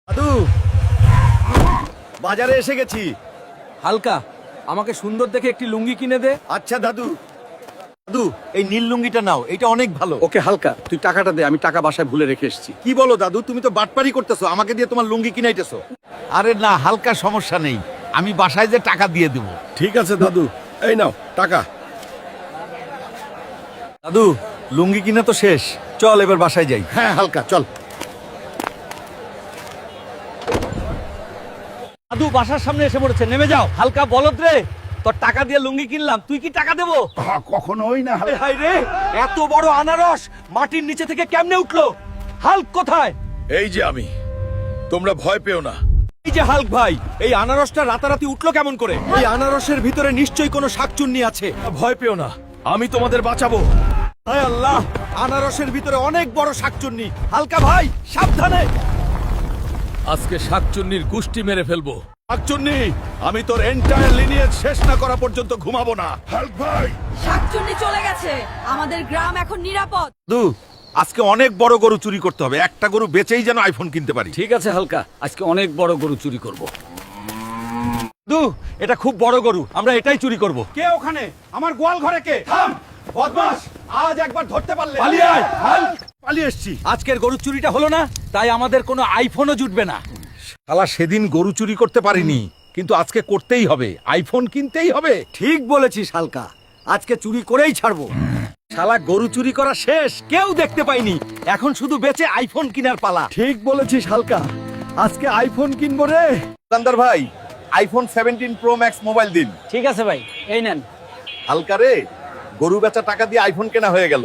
দাদু, বাজারে এসে গেছি। হালকা, আমাকে সুন্দর দেখে একটি লুঙ্গি কিনে দে। আচ্ছা দাদু। দাদু, এই নীল লুঙ্গিটা নাও, এটা অনেক ভালো। ওকে হালকা, তুই টাকাটা দে, আমি টাকা বাসায় ভুলে রেখে এসেছি। কি বলো দাদু, তুমি তো বাটপারি করতেছো, আমাকে দিয়ে তোমার লুঙ্গি কিনাইতেছো। আরে না হালকা, সমস্যা নেই, আমি বাসায় যে টাকা দিয়ে দেব। ঠিক আছে দাদু, এই নাও টাকা। দাদু, লুঙ্গি কিনা তো শেষ, চল এবার বাসায় যাই। হ্যাঁ হালকা চল। দাদু বাসার সামনে এসে পড়েছে, নেমে যাও। হালকা বলদ রে, তোর টাকা দিয়ে লুঙ্গি কিনলাম, তুই কি টাকা দেবো? কখনোই না। হাই রে, এত বড় আনারস মাটির নিচে থেকে কেমনে উঠলো? হাল্ক কোথায়? এই যে আমি, তোমরা ভয় পেও না। এই যে হাল্ক ভাই, এই আনারসটা রাতারাতি উঠলো কেমন করে? এই আনারসের ভিতরে নিশ্চয়ই কোনো শাকচুন্নি আছে। ভয় পেও না, আমি তোমাদের বাঁচাবো। হায় আল্লাহ, আনারসের ভিতরে অনেক বড় শাকচুন্নি। হালকা ভাই, সাবধানে। আজকে শাকচুন্নির গুষ্টি মেরে ফেলবো। শাকচুন্নি, আমি তোর এন্টায়ার লিনিয়েজ শেষ না করা পর্যন্ত ঘুমাবো না। হালক ভাই, শাকচুন্নি চলে গেছে, আমাদের গ্রাম এখন নিরাপদ। দাদু, আজকে অনেক বড় গরু চুরি করতে হবে, একটা গরু বেচেই যেন আইফোন কিনতে পারি। ঠিক আছে হালকা, আজকে অনেক বড় গরু চুরি করব। দু, এটা খুব বড় গরু, আমরা এটাই চুরি করব। কে ওখানে? আমার গোয়াল ঘরে কে? থাম বদমাশ, আজ একবার ধরতে পারলে পালিয়ে আয়, হাল্ক। পালিয়ে এসছি। আজকের গরু চুরিটা হলো না, তাই আমাদের কোনো আইফোনও জুটবে না। শালা সেদিন গরু চুরি করতে পারিনি, কিন্তু আজকে করতেই হবে, আইফোন কিনতেই হবে। ঠিক বলেছিস হালকা, আজকে চুরি করেই ছাড়বো। শালা গরু চুরি করা শেষ, কেউ দেখতে পাইনি, এখন শুধু বেচে আইফোন কেনার পালা। ঠিক বলেছিস হালকা, আজকে আইফোন কিনবো রে। দোকানদার ভাই, আইফোন 17 প্রো ম্যাক্স মোবাইল দিন। ঠিক আছে ভাই, এই নেন। হালকা রে, গরু বেচা টাকা দিয়ে আইফোন কেনা হয়ে গেল।